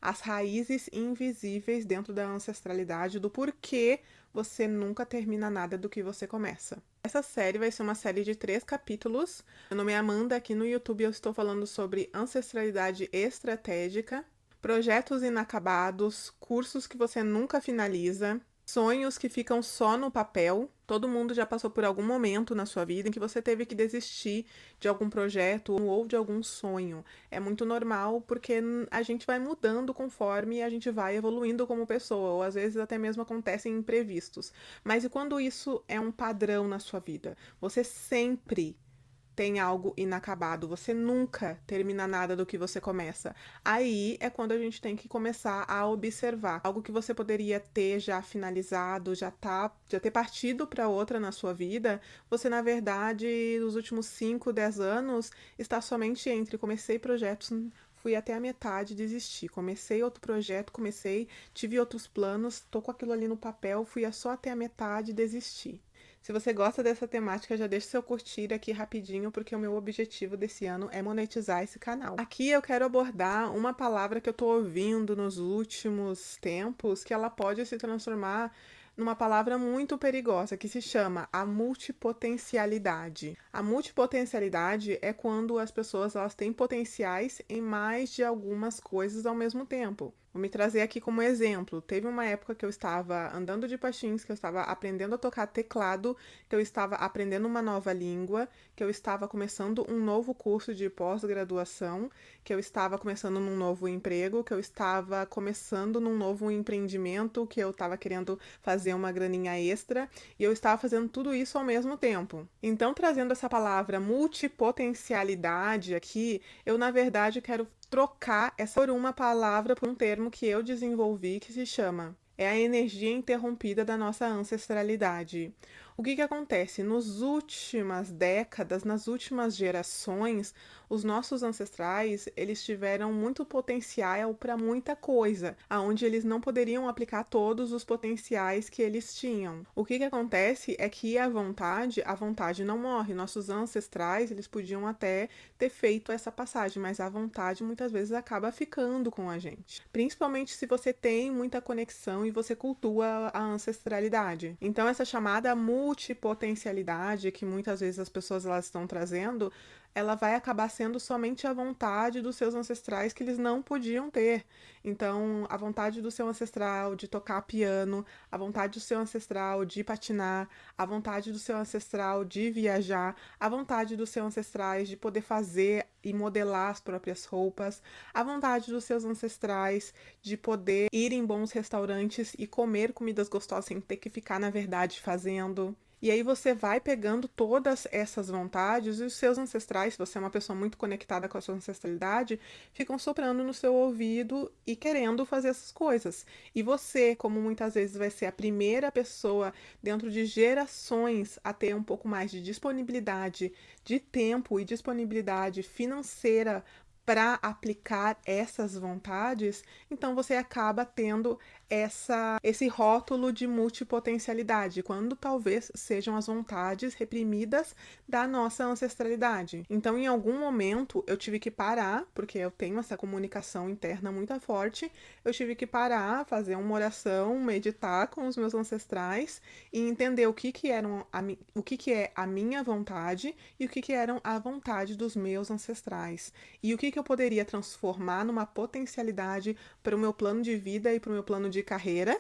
as raízes invisíveis dentro da ancestralidade, do porquê você nunca termina nada do que você começa. Essa série vai ser uma série de 3 capítulos. Meu nome é Amanda, aqui no YouTube eu estou falando sobre ancestralidade estratégica, projetos inacabados, cursos que você nunca finaliza, sonhos que ficam só no papel. Todo mundo já passou por algum momento na sua vida em que você teve que desistir de algum projeto ou de algum sonho. É muito normal porque a gente vai mudando conforme a gente vai evoluindo como pessoa, ou às vezes até mesmo acontecem imprevistos. Mas e quando isso é um padrão na sua vida? Você sempre tem algo inacabado, você nunca termina nada do que você começa. Aí é quando a gente tem que começar a observar algo que você poderia ter já finalizado, já ter partido para outra na sua vida. Você, na verdade, nos últimos 5, 10 anos, está somente entre comecei projetos, fui até a metade, desisti. Comecei outro projeto, tive outros planos, tô com aquilo ali no papel, fui só até a metade, desisti. Se você gosta dessa temática, já deixa seu curtir aqui rapidinho, porque o meu objetivo desse ano é monetizar esse canal. Aqui eu quero abordar uma palavra que eu tô ouvindo nos últimos tempos, que ela pode se transformar numa palavra muito perigosa, que se chama a multipotencialidade. A multipotencialidade é quando as pessoas elas têm potenciais em mais de algumas coisas ao mesmo tempo. Vou me trazer aqui como exemplo. Teve uma época que eu estava andando de patins, que eu estava aprendendo a tocar teclado, que eu estava aprendendo uma nova língua, que eu estava começando um novo curso de pós-graduação, que eu estava começando num novo emprego, que eu estava começando num novo empreendimento, que eu estava querendo fazer uma graninha extra, e eu estava fazendo tudo isso ao mesmo tempo. Então, trazendo essa palavra multipotencialidade aqui, eu na verdade quero trocar essa por uma palavra, por um termo que eu desenvolvi que se chama a energia interrompida da nossa ancestralidade. O que acontece? Nas últimas décadas, nas últimas gerações, os nossos ancestrais, eles tiveram muito potencial para muita coisa, aonde eles não poderiam aplicar todos os potenciais que eles tinham. O que acontece é que a vontade não morre. Nossos ancestrais, eles podiam até ter feito essa passagem, mas a vontade muitas vezes acaba ficando com a gente. Principalmente se você tem muita conexão e você cultua a ancestralidade. Então essa chamada multipotencialidade que muitas vezes as pessoas elas estão trazendo, ela vai acabar sendo somente a vontade dos seus ancestrais que eles não podiam ter. Então, a vontade do seu ancestral de tocar piano, a vontade do seu ancestral de patinar, a vontade do seu ancestral de viajar, a vontade dos seus ancestrais de poder fazer e modelar as próprias roupas, a vontade dos seus ancestrais de poder ir em bons restaurantes e comer comidas gostosas sem ter que ficar, na verdade, fazendo. E aí você vai pegando todas essas vontades e os seus ancestrais, se você é uma pessoa muito conectada com a sua ancestralidade, ficam soprando no seu ouvido e querendo fazer essas coisas. E você, como muitas vezes vai ser a primeira pessoa dentro de gerações a ter um pouco mais de disponibilidade de tempo e disponibilidade financeira para aplicar essas vontades, então você acaba tendo esse rótulo de multipotencialidade, quando talvez sejam as vontades reprimidas da nossa ancestralidade. Então, em algum momento, eu tive que parar, porque eu tenho essa comunicação interna muito forte, eu tive que parar, fazer uma oração, meditar com os meus ancestrais e entender o que é a minha vontade e o que eram a vontade dos meus ancestrais. E o que eu poderia transformar numa potencialidade para o meu plano de vida e para o meu plano de carreira,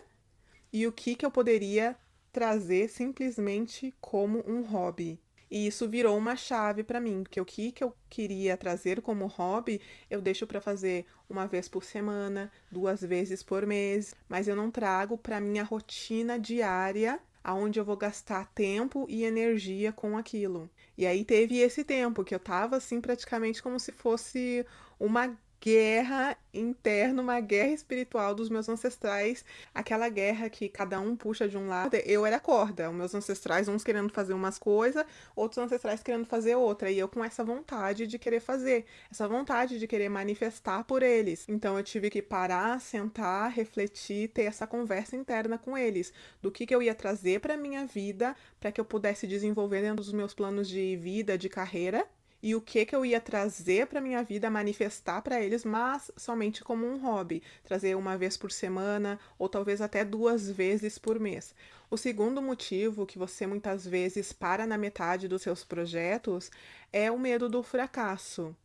e o que eu poderia trazer simplesmente como um hobby. E isso virou uma chave para mim, porque o que eu queria trazer como hobby, eu deixo para fazer uma vez por semana, 2 vezes por mês, mas eu não trago para minha rotina diária, aonde eu vou gastar tempo e energia com aquilo. E aí teve esse tempo que eu tava assim praticamente como se fosse uma guerra interna, uma guerra espiritual dos meus ancestrais, aquela guerra que cada um puxa de um lado. Eu era a corda, os meus ancestrais, uns querendo fazer umas coisas, outros ancestrais querendo fazer outra, e eu com essa vontade de querer fazer, essa vontade de querer manifestar por eles. Então eu tive que parar, sentar, refletir, ter essa conversa interna com eles, do que eu ia trazer para minha vida, para que eu pudesse desenvolver dentro dos meus planos de vida, de carreira, e o que eu ia trazer para minha vida, manifestar para eles, mas somente como um hobby, trazer uma vez por semana ou talvez até 2 vezes por mês. O segundo motivo que você muitas vezes para na metade dos seus projetos é o medo do fracasso.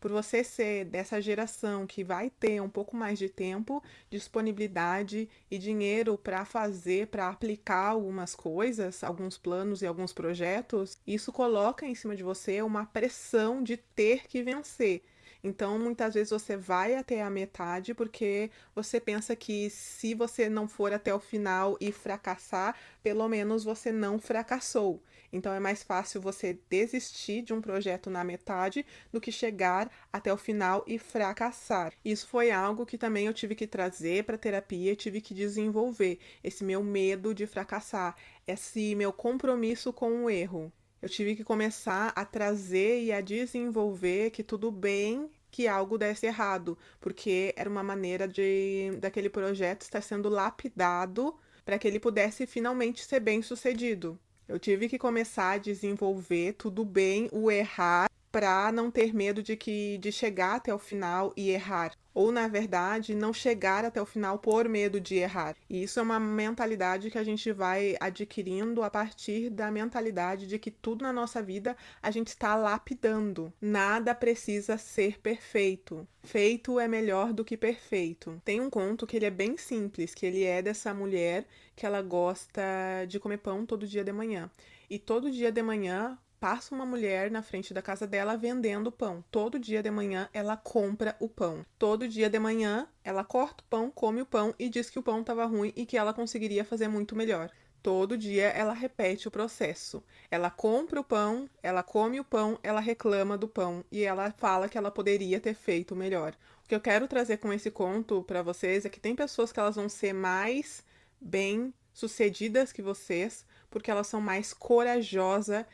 Por você ser dessa geração que vai ter um pouco mais de tempo, disponibilidade e dinheiro para fazer, para aplicar algumas coisas, alguns planos e alguns projetos, isso coloca em cima de você uma pressão de ter que vencer. Então, muitas vezes você vai até a metade porque você pensa que se você não for até o final e fracassar, pelo menos você não fracassou. Então, é mais fácil você desistir de um projeto na metade do que chegar até o final e fracassar. Isso foi algo que também eu tive que trazer para a terapia, tive que desenvolver esse meu medo de fracassar, esse meu compromisso com o erro. Eu tive que começar a trazer e a desenvolver que tudo bem que algo desse errado, porque era uma maneira de daquele projeto estar sendo lapidado para que ele pudesse finalmente ser bem sucedido. Eu tive que começar a desenvolver tudo bem o errar para não ter medo de chegar até o final e errar. Ou, na verdade, não chegar até o final por medo de errar. E isso é uma mentalidade que a gente vai adquirindo a partir da mentalidade de que tudo na nossa vida a gente está lapidando. Nada precisa ser perfeito. Feito é melhor do que perfeito. Tem um conto que ele é bem simples, que ele é dessa mulher que ela gosta de comer pão todo dia de manhã. E todo dia de manhã passa uma mulher na frente da casa dela vendendo pão. Todo dia de manhã ela compra o pão. Todo dia de manhã ela corta o pão, come o pão e diz que o pão estava ruim e que ela conseguiria fazer muito melhor. Todo dia ela repete o processo. Ela compra o pão, ela come o pão, ela reclama do pão e ela fala que ela poderia ter feito melhor. O que eu quero trazer com esse conto para vocês é que tem pessoas que elas vão ser mais bem sucedidas que vocês porque elas são mais corajosas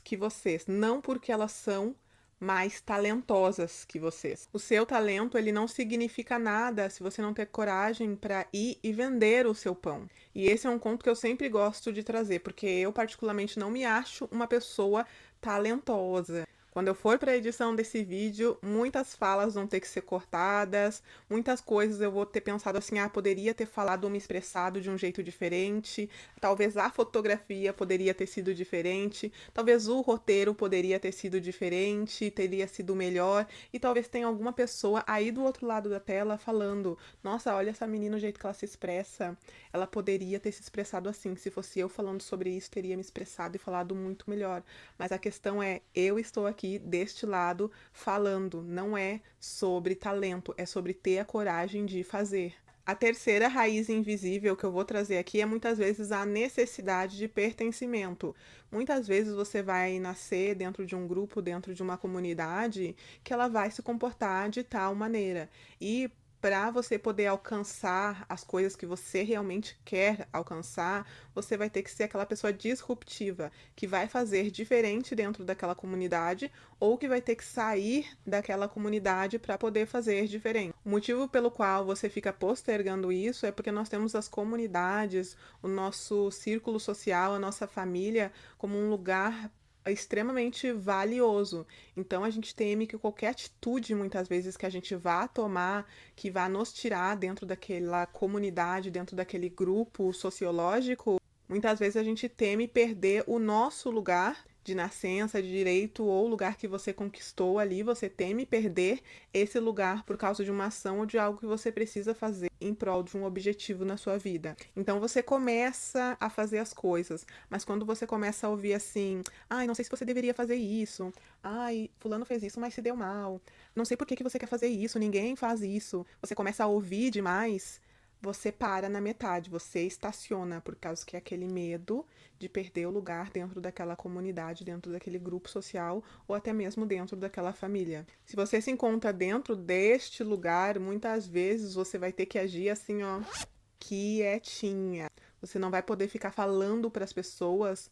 que vocês, não porque elas são mais talentosas que vocês. O seu talento, ele não significa nada se você não ter coragem para ir e vender o seu pão. E esse é um conto que eu sempre gosto de trazer, porque eu particularmente não me acho uma pessoa talentosa. Quando eu for para a edição desse vídeo, muitas falas vão ter que ser cortadas, muitas coisas eu vou ter pensado assim, poderia ter falado ou me expressado de um jeito diferente, talvez a fotografia poderia ter sido diferente, talvez o roteiro poderia ter sido diferente, teria sido melhor, e talvez tenha alguma pessoa aí do outro lado da tela falando, nossa, olha essa menina, o jeito que ela se expressa, ela poderia ter se expressado assim, se fosse eu falando sobre isso, teria me expressado e falado muito melhor. Mas a questão é, eu estou aqui deste lado falando, não é sobre talento, é sobre ter a coragem de fazer. A terceira raiz invisível que eu vou trazer aqui é muitas vezes a necessidade de pertencimento. Muitas vezes você vai nascer dentro de um grupo, dentro de uma comunidade, que ela vai se comportar de tal maneira. E para você poder alcançar as coisas que você realmente quer alcançar, você vai ter que ser aquela pessoa disruptiva, que vai fazer diferente dentro daquela comunidade ou que vai ter que sair daquela comunidade para poder fazer diferente. O motivo pelo qual você fica postergando isso é porque nós temos as comunidades, o nosso círculo social, a nossa família como um lugar extremamente valioso. Então a gente teme que qualquer atitude, muitas vezes, que a gente vá tomar, que vá nos tirar dentro daquela comunidade, dentro daquele grupo sociológico, muitas vezes a gente teme perder o nosso lugar de nascença, de direito ou lugar que você conquistou ali, você teme perder esse lugar por causa de uma ação ou de algo que você precisa fazer em prol de um objetivo na sua vida. Então você começa a fazer as coisas, mas quando você começa a ouvir assim, ai, não sei se você deveria fazer isso, ai, fulano fez isso, mas se deu mal, não sei por que você quer fazer isso, ninguém faz isso, você começa a ouvir demais, você para na metade, você estaciona, por causa que é aquele medo de perder o lugar dentro daquela comunidade, dentro daquele grupo social ou até mesmo dentro daquela família. Se você se encontra dentro deste lugar, muitas vezes você vai ter que agir assim, ó, quietinha. Você não vai poder ficar falando para as pessoas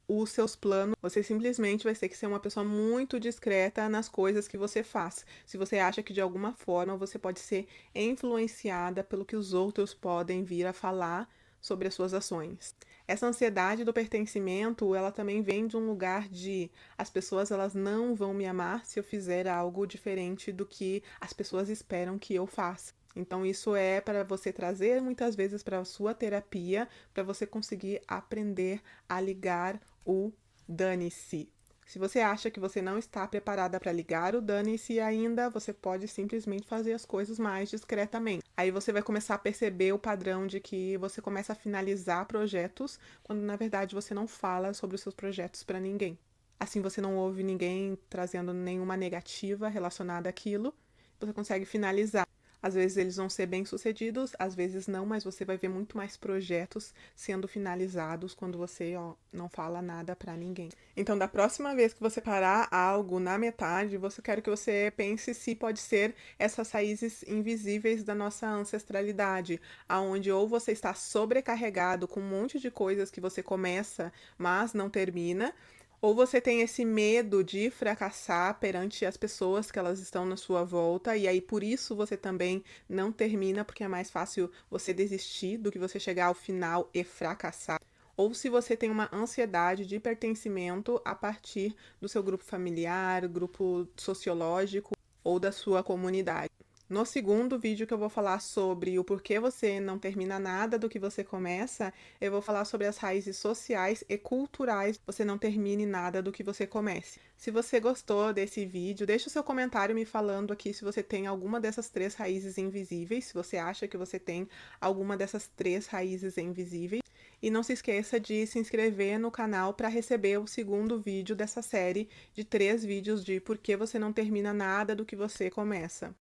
os seus planos, você simplesmente vai ter que ser uma pessoa muito discreta nas coisas que você faz. Se você acha que de alguma forma você pode ser influenciada pelo que os outros podem vir a falar sobre as suas ações. Essa ansiedade do pertencimento, ela também vem de um lugar de as pessoas elas não vão me amar se eu fizer algo diferente do que as pessoas esperam que eu faça. Então isso é para você trazer muitas vezes para a sua terapia, para você conseguir aprender a ligar o dane-se. Se você acha que você não está preparada para ligar o dane-se ainda, você pode simplesmente fazer as coisas mais discretamente. Aí você vai começar a perceber o padrão de que você começa a finalizar projetos, quando na verdade você não fala sobre os seus projetos para ninguém. Assim você não ouve ninguém trazendo nenhuma negativa relacionada àquilo, você consegue finalizar. Às vezes eles vão ser bem-sucedidos, às vezes não, mas você vai ver muito mais projetos sendo finalizados quando você não fala nada para ninguém. Então, da próxima vez que você parar algo na metade, você quer que você pense se pode ser essas raízes invisíveis da nossa ancestralidade, aonde ou você está sobrecarregado com um monte de coisas que você começa, mas não termina, ou você tem esse medo de fracassar perante as pessoas que elas estão na sua volta, e aí por isso você também não termina, porque é mais fácil você desistir do que você chegar ao final e fracassar. Ou se você tem uma ansiedade de pertencimento a partir do seu grupo familiar, grupo sociológico ou da sua comunidade. No segundo vídeo que eu vou falar sobre o porquê você não termina nada do que você começa, eu vou falar sobre as raízes sociais e culturais você não termine nada do que você comece. Se você gostou desse vídeo, deixa o seu comentário me falando aqui se você tem alguma dessas 3 raízes invisíveis, se você acha que você tem alguma dessas 3 raízes invisíveis. E não se esqueça de se inscrever no canal para receber o segundo vídeo dessa série de 3 vídeos de por que você não termina nada do que você começa.